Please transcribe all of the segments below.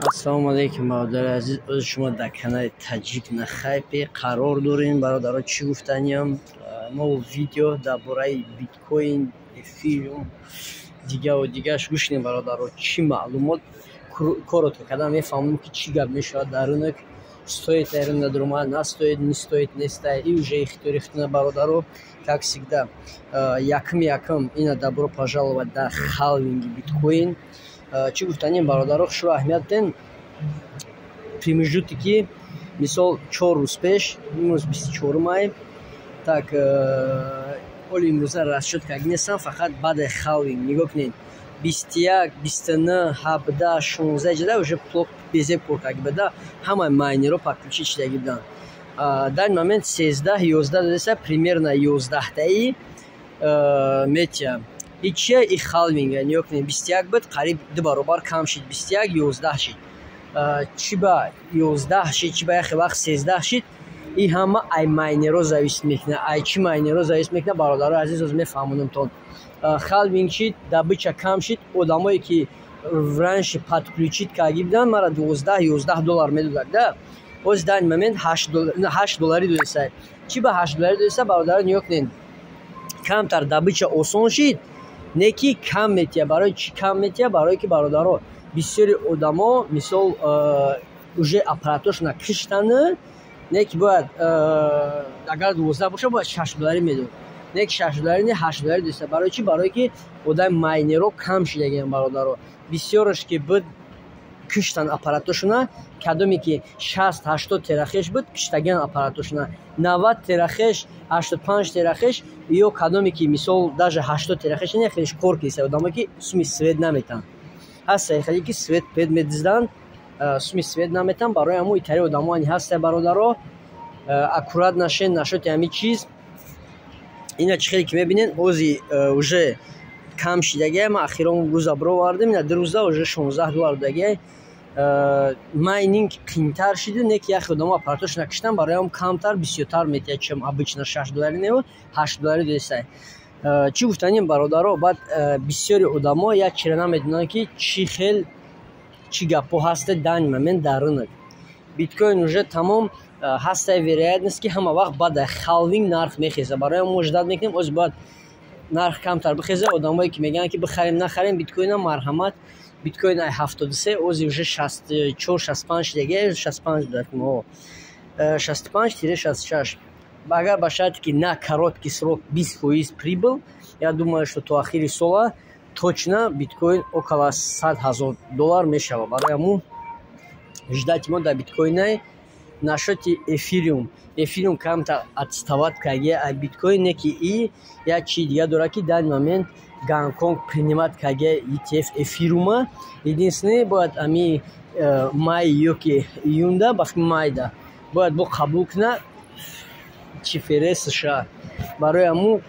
ассалому алейкум бародари азиз, оз шумо дар канали Таҷик на хайпе қарор дорем. бародаро чӣ гуфтаниям, мо видео дар бораи биткоин, эфириум дигару дигараш гӯшидем. бародаро чӣ маълумот корото кардан мефаҳмем ки чӣ гап мешавад дар рынок, стоит рынок дурума, настоит, не стоит, нестай. И уже ихтирифтна бародаро, как всегда, якм ина добро пожаловать дар халвинги биткоин. Чӣ гуфтанем бародаро, шуро аҳамият ден промежутки мисол 4 рӯз пеш, имрӯз 24 май, так оли имрӯза расчёт карда нестам, фақат баъди халвинг нигоҳ кунед 21, 29, 17, 16 ҷада уже блок безе пур карда буда, ҳама майнеро подключить шидаги будан. Дар ин момент 13, 11 додеса примерно 11-таи метия. И чия и халвинга нигоҳ кунед 21 буд, қариб 2 баробар кам шид, 21, 11 шид. Чи ба 11 шид, чи ба яхе вақт 13 шид, и ҳама ай майнеро зависит мекунад. Ай чӣ майнеро зависит мекунад, бародаро азиз, оз мефаҳмонамтон. Халвинг шид, добыча кам шид, одамое ки раньше подключить карда буданд, мара 12-11 доллар медодад, да? Оз дар ин момент 8 доллари додеса. Чи ба 8 доллари додеса, бародаро нигоҳ кунед, камтар добыча осон шид, не ки кам метия. Барои чӣ кам метия? Барое ки бародаро бисёри одамо мисол уже аппаратошона киштаны, не ки бояд агар 12 боша бояд 6 доллари медод, не ки 6 доллари, не 8 доллари додеса. Барои чӣ? Барое ки одами майнеро кам шидагиам бародаро. Бисёраш ки буд киштан аппаратошона, кадоме ки 60-80 терахеш буд киштагиан аппаратошона, 90 терахеш, 85 терахеш, ё кадоме ки мисол даже 80 терахеш не хелеш кор киса одаме ки суми свет наметан. Ҳаста хеле ки свет пед медиздан, суми свет наметан. Барои ҳамои тари одамоани ҳаста бародаро, аккурат нашен нашоти ҳами чиз. Ина чӣ хеле ки мебинен ози уже кам шидагия. Ма ахирон рӯза бировардем, ина 2 рӯза уже 16 доллар додагия. Майнинг қимтар шида, не ки яхе одамо аппаратошона киштан, барои ҳам камтар бисёртар метия, чем обычно 6 доллари не, 8 доллари додеса. Чӣ гуфтанем бародаро, баъд бисёри одамо як чира намедонанд ки чӣ хел чӣ гапҳо ҳаста дар ин момент дар рынок. Биткоин уже тамом ҳастай вероятност ки ҳама вақт баъд халвинг нарх мехеза. Барои ҳам мо ждат мекунем оз бояд нарх камтар бихеза. Одамое ки мегӯянд ки бихарем нахарем биткоина, марҳамат, биткоин ай 73, ози уже 64-65 шидагия, 65 дадмо 65-66. Агар ба шарти ки на короткий срок 20% прибыл, я думаю, что то ахири сола точно биткоин около 100 000 доллар мешава. Барои ҳамун ждати мо дар биткоинай нашоти эфириум. Эфириум камтар отстават кардагия ай биткоин, не ки и як чиз дигар дорад ки дар ин момент Гонконг принимат кардагия ETF эфириума. Единственное бояд ами май ё ки июнда, бахми майда бояд бо қабул кунад чифере США. Барои ҳамун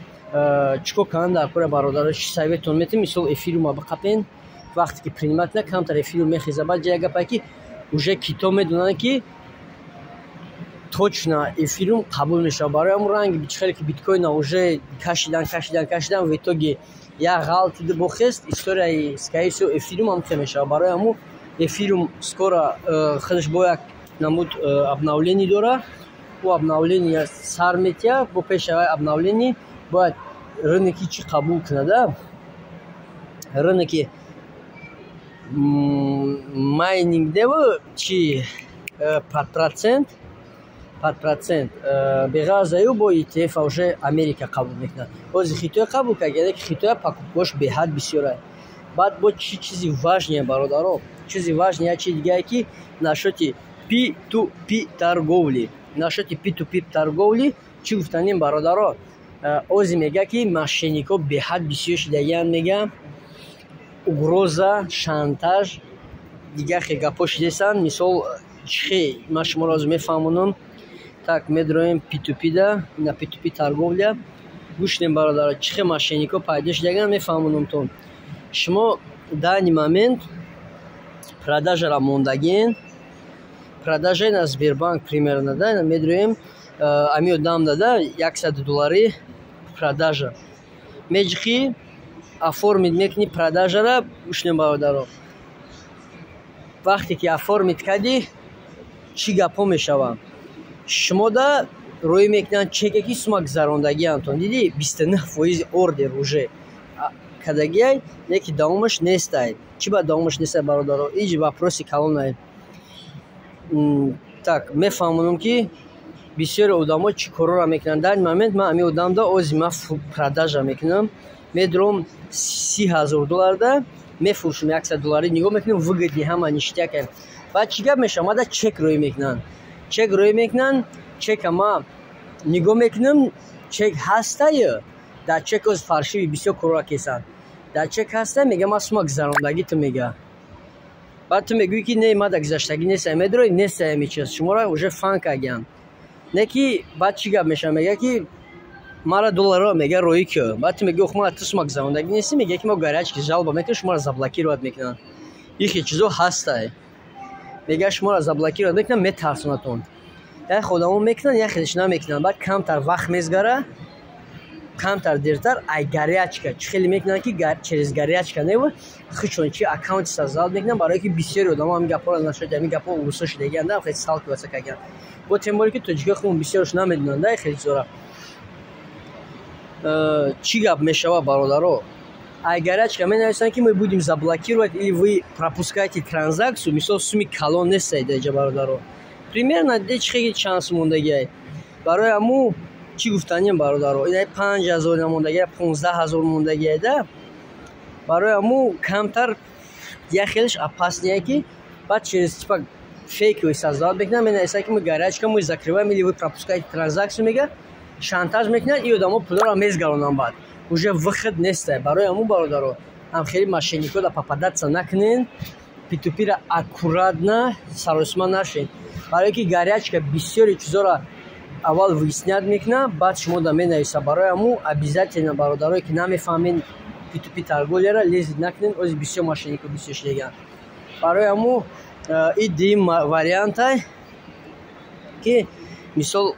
чикор кардан дар кора бародаро чӣ советон метем, мисол эфириума биқапен, вақте ки принимат кунад камтар эфириум мехеза. баъд ҷая гапае ки уже китоб медонанд ки точно эфириум қабул мешава. Барои ҳамун ранги бичхеле ки биткоина уже кашидан в итоги як ғалти бохест, историяи скорее всего эфириум ҳам хе мешава. Барои ҳамун эфириум скоро худаш бо як намуд обновление дора. бо обновление сар метия, бо пешаваи обновление бояд рыноки чӣ қабул кунада, рыноки майнинг дева чӣ под процент беғайр аз аю бо ETF уже Америка қабул мекунад. Ози Хитой қабул кард, яъне ки Хитой покупкош беҳад бисёра. Баъд бо чӣ чизи важне бародаро, чизи важне як чиз дигае ки нашоти P2P торговли. Нашоти P2P торговли чӣ гуфтанем бародаро, ози мега ки мошеннико беҳад бисёр шидагиянд, мега угроза, шантаж, дигар хе гапҳо шидесанд. мисол чӣ ман шуморо оз мефаҳмонам. Так медроем P2P да, на P2P торговля гӯшидем бародаро, чӣ хел мошеннико пайдо шидагиянд мефаҳмонамтон. Шумо дар ин момент продажара мондагиен, продажаи на Сбербанк примерно, да, медроем ами одам дада 100 доллари продажа меҷихи оформид мекунӣ продажара. гӯшидем бародаро, вақте ки оформит кади чӣ гапҳо мешавад. Шумо да рӯй мекунанд чеке ки сума гузарондагиантон диди 29% ордер уже кадагиай неки давомаш нестай. Чӣ ба давомаш нестай бародаро? Иҷи вапроси калонай. Так мефаҳмонам ки бисёри одамо чӣ корора мекунанд. Дар момент ман ами одамда озима продажа мекунам. Медурам $30,000 да мефурӯшам $100. Нигоҳ мекунам выгодни ҳама ништяка. Баъд чӣ гап мешавад? Мада чек рӯй мекунанд. Чек рӯй мекунанд. Чека ма нигоҳ мекунам чек ҳастаю. Дар чек оз фаршиви бисёр корора кесанд. Дар чек ҳаста мега ма сума гузарондагӣ ту мега. Баъд ту мегӯӣ ки не ма да гузаштагӣ нестам. Медурои нестая мичез. Шуморо уже фан кардиам. Не ки баъд чӣ гап мешавад? Мега ки мара $1 мега рӯи кё. Баъд ту мегӯ ма ту сума гузарондагӣ нести. Мега ки мо гарячки жалба мекунем шуморо заблокировать мекунанд. Ихе чизо ҳастай. Мега шуморо заблокировать мекунанд метарсонатон. Як одамо мекунанд як хелиш намекунанд. Баъд камтар вақт мезгара камтар дертар ай горячка чӣ хеле мекунанд ки через горячка нева хичон чи аккаунти созалат мекунанд барое ки бисёри одамо ҳамин гапҳоро нашуд ҳамин гапҳо урусо шудагианда хеле салки васа кардиан. Бо тем боле ки тоҷикои худмон бисёрш намедонанд ай хеле зора. Чӣ гап мешава бародаро? Ай горячка менависанд ки мы будем заблокировать или вы пропускаете транзакцию, мисол суми калон нестай даҷа бародаро. Примерно чӣ хеле чанд сум мондагиай. Барои аму чӣ гуфтанем бародаро? Инаи 5,000 мондагиай, 15,000 мондагиай да. Барои аму камтар як хелиш опаснее ки баъд через типа фейковый создават мекунад менависад ки мы горячка мы закрываем или вы пропускаете транзакцию мега шантаж мекунад и одамо пулро мезгаронанд баъд. Уже выход нестай. Барои аму бародаро ам хеле мошеннико да попадаться накунен. P2P-ра аккуратно саросима нашин. Барое ки горячка бисёри чизора аввал выяснят мекунад, баъд шумо да менависад. Барои аму обязательно бародарое ки намефаҳмед P2P торговлияро лезид накунед. Ози бисёр мошеннико бисёр шудагианд. Барои аму и дим вариантай ки мисол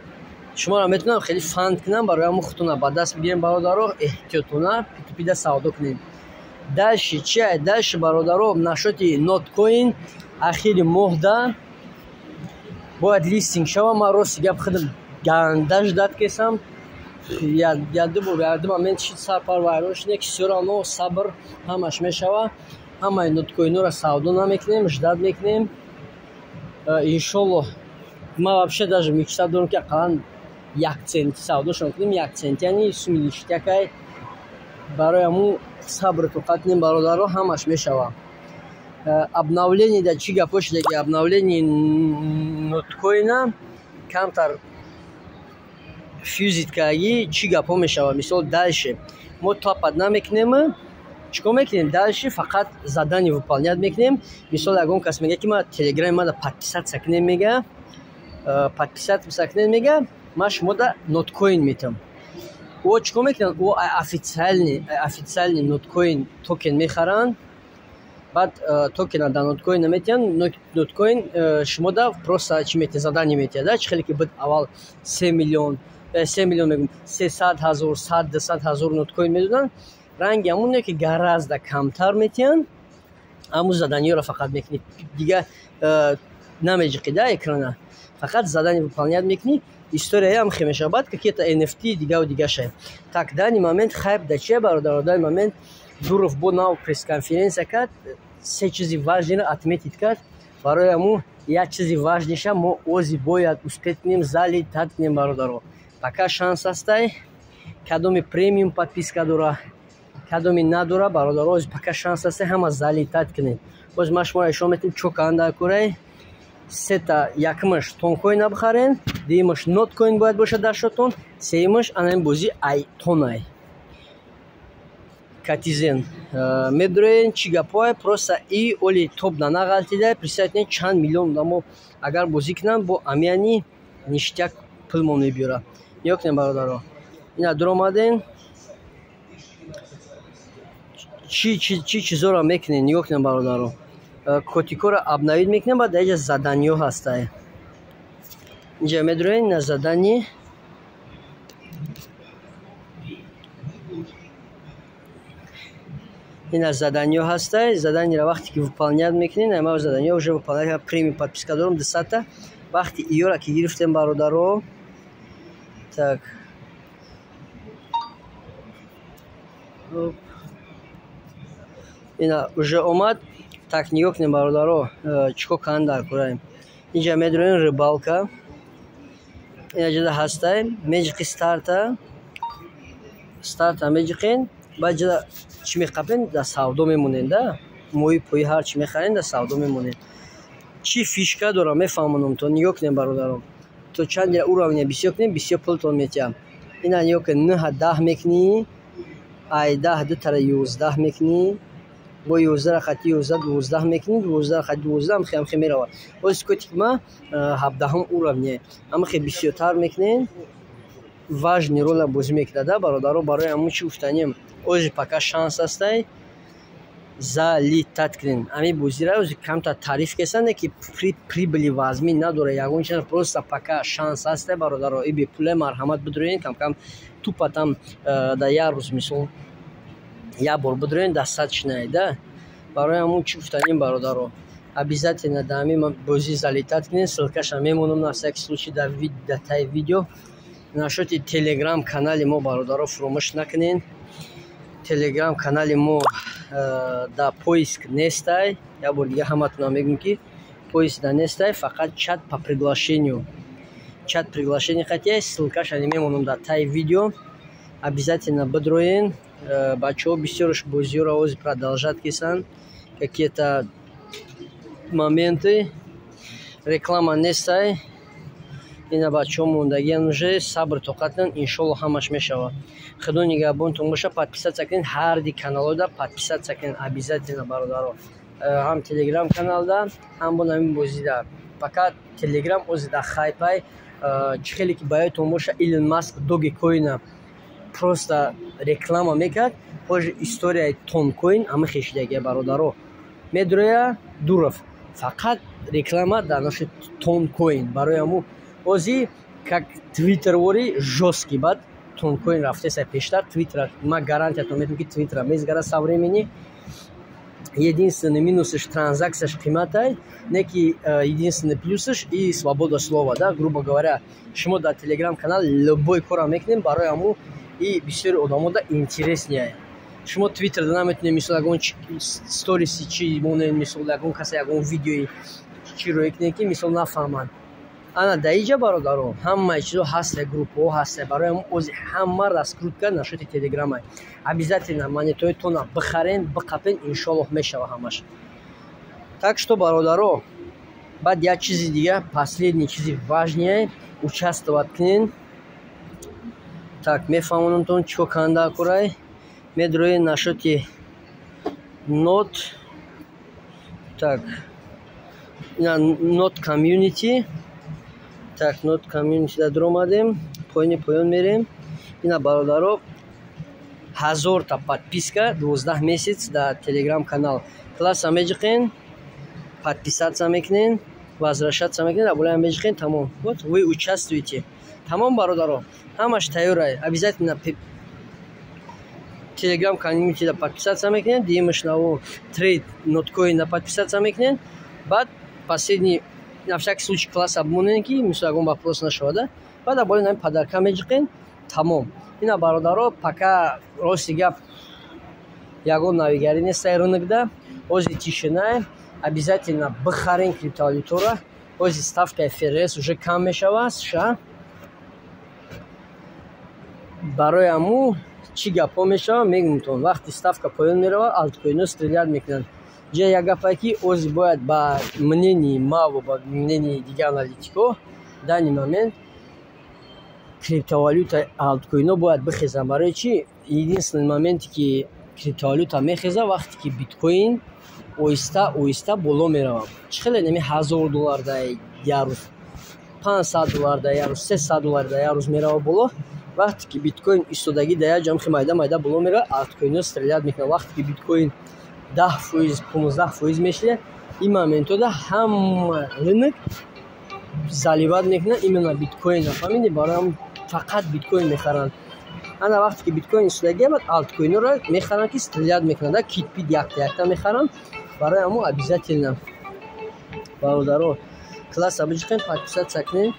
шуморо метавонам хеле фанд кунам. Барои аму худтона ба даст бигирем бародаро эҳтиётона P2P да савдо кунем. Дальше чай? Дальше бародаро нашоти ноткоин ахири моҳ да бояд листинг шава. Ман рости гап худам ганда ждат кесам. Яду момент шид сарпар вайрон шуде ки всё равно сабр ҳамаш мешава. Ҳамаи ноткоинора савдо намекунем, ждат мекунем. Иншоллоҳ ман вообще даже мечта дорам ки ақаллан 1 центи савдошон кунем. 1 цент яъни суми ништякай. Барои аму сабр тоқат кунем бародаро ҳамаш мешава. Обновление да чӣ гапҳо шудаги обновление ноткоина камтар фьюзит кардагӣ чӣ гапҳо мешава. Мисол дальше мо топат намекунем. Чикор мекунем? Дальше фақат задание выполнять мекунем. Мисол ягон кас мега ки ма телеграме мада подписаться кунем мега. Подписаться кунем мега. Ма шумо да ноткоин метам. О чикор мекунанд? О официальный ноткоин токен мехаранд. Баъд токена да ноткоин наметиҳанд. Ноткоин шумо да просто чӣ метиҳад? Задание метиҳад. Да? Чӣ хеле ки буд аввал 3 миллион мегум 300,000 110,000 ноткоин медоданд. Ранги ҳамоне ки гаразда камтар метиҳанд. Аму заданиёро фақат мекунӣ. Дига намеҷиқӣ да экрана. Фақат задание выполнять мекунӣ. История ҳам хеле мешава. Баъд какие-то NFT дигаву дигашай. Так дани момент хайп да чия бародаро? Дани момент Дуров бо нав пресс-конференсия кард. 3 чизи важнеро отметит кард. Барои аму як чизи важнеша мо ози бояд успех кунем, залитат кунем бародаро. Пока шанс ҳастай. Кадоми премиум подписка дора, кадоми надора бародаро, ози пока шанс ҳастай ҳама залитат кунем. Боз ма шуморо ишон метавонем чоканда курай. Сета якмаш тонкоин бихарен, дуюмаш ноткоин бояд бошад дар шотон, сеюмаш анами бози айтонай. Катизен медурен чӣ гапҳои просто и оли топ да нағалтида представьте чанд миллион одамо агар бозӣ кунанд бо амияни ништяк пулмон мебиёра. Ёкне бародаро ина дуромаден чӣ чизоро мекунен. Нигоҳ кунем бародаро. Котикора обновид мекунем. Баъд даҷа заданиё ҳастай. Инҷа медурен на задание. ина заданьё ҳастай. Заданияро вақте ки выполнять мекунем, ама заданьё уже выполнять премия подписка дорум 200. Вақти иёра ки гирифтем бародаро, так ина уже омад. Так нигоҳ кунем бародаро, чико кан дар кураем. Инҷа медурем рыбалка. Ина ҷада ҳастай, меҷиқи старта меҷиқен. Баъд ҷада чӣ меқапен, да савдо мемонем да. Моҳи пои ҳар чӣ мехарем, да савдо мемонем. Чӣ фишка дорам мефаҳмонам то. Нигоҳ кунем бародаро. То чанди уровня бисёр кунем, бисёр пултон метиҳам. Ина нигоҳ кунем 9 10 мекунӣ, ай 10 дутара 11 мекунӣ. бо 11 хати 11 12 мекунӣ, 12 хати 12 хем меравад. Оз коти ма 17 уровне. Ама хе бисёртар мекунем. Важный роля бозӣ мекунад бародаро. Барои амун чӣ гуфтанем, ози пока шанс ҳастай залитат кунем. Ами бозира ози камта тариф кесан, не ки прибыли вазми надора. Ягон чиз просто пока шанс ҳастай бародаро. И бе пуле марҳамат бидурен, кам тупа там да як рӯз мисол як бор бидурен достаточно да. Барои амун чӣ гуфтанем бародаро, обязательно да ами бозӣ залитат кунем. Ссылкаша мемонам на всякий случай да таи видео. Нашоти телеграм канали мо бародаро фуромӯш накунед. Телеграм канали мо да поиск нестай. Я бор дига ҳаматонам мегӯям ки поиск да нестай, фақат чат по приглашению. Чат приглашение хатия, ссылкаша мемонам да таи видео. Обязательно бидроен. Бачаҳо бисёрш бозиёро ози продолжат кесан. Какие-то моменты реклама нестай. Ина бачаҳо мондагиан уже сабр тоқатан, иншолло ҳамаш мешавад. Худо нигаҳбонтон боша. Подписаться кунед ҳарди каналода, подписаться кунед обязательно бародаро. Ҳам телеграм каналда, ҳам бо намин бозида. Пока телеграм ози да хайпай. Хеле ки баётон боша, Илон Маск Dogecoin просто реклама мекард. Ҳоҷи историяи Toncoin ама хешидаги бародаро. Медроя Дуров. Фақат реклама дар ноши Toncoin. Барои аму ози как твиттервори жёсткий бад Toncoin рафтеса пештар. Твиттер ма гарантиятон метам ки Твиттер мезгара современи. Единственный минусыш транзакцияш қиматай, не ки единственный плюсыш и свобода слова, да, грубо говоря. Шумо дар телеграм канал любой кора мекунем, барои аму и бисёри одамо да интереснее. Шумо Твиттер да наметунед мисол ягон сториси чӣ монен, мисол ягон каса ягон видеои чиро екне ки мисол нафаҳманд. Ана да иҷа бародаро ҳамаи чизо ҳастай, группаҳо ҳастай. Барои аму ози ҳама раскрутка нашоти телеграмай. Обязательно монетоятона бихарен, биқапен, иншолло мешава ҳамаш. Так что бародаро, баъд як чизи дига, последний чизи важнее, участвовать кунен. Так мефаҳмонамтон чико канда курай. Медрои нашоти нот. Так ина нот community. Так, нот community да дуромадем. Поён мерем. Ина бародаро 1000 та подписка 12 месяц да телеграм канал. Класса меҷиқен, подписаться мекунен, возвращаться мекунен, абулая меҷиқен, тамом. Вот вы участвуете. Тамом бародаро. Ҳамаш тайёрай. Обязательно телеграм community да подписаться мекунен, димаш наво трейд ноткоин да подписаться мекунен. Баъд последний на всякий случай класс обмонен ки мисол ягон вопрос нашава да. Баъд аболи нами падарка меҷиқен, тамом. Ина бародаро пока рости гап ягон навигари нестай рынокда. Ози тишина. Обязательно бихарен криптовалютора. Ози ставкаи ФРС уже кам мешавад, ша. Барои аму чӣ гапҳо мешава мегӯмтон. Вақти ставка поён меравад, алткоинҳо стрелят мекунанд. Ҷа як гапае ки ози бояд ба мнении ма ва ба мнении дига аналитикҳо дани момент криптовалюта алткоинҳо бояд бихезанд. Барои чӣ? Единственный моменте ки криптовалюта мехеза вақте ки биткоин оҳиста оҳиста боло меравад. Чӣ хеле неми $1000 дар як рӯз, $500 дар як рӯз, $300 дар як рӯз меравад боло. Вақте ки биткоин истодаги дар як ҷамхи майда боло меравад, алткоинҳо стрелят мекунад. Вақте ки биткоин 10%, 15% мешавад, ин моментода ҳама рынок заливат мекунад именно биткоин. Фаҳмидӣ? Барои ҳам фақат биткоин мехаранд. ана вақте ки биткоин истодагия бад алткоинро мехарам ки стрелят мекунад китпид якта мехарам барои аму обязательно бародаро класс обычный подписаться к ним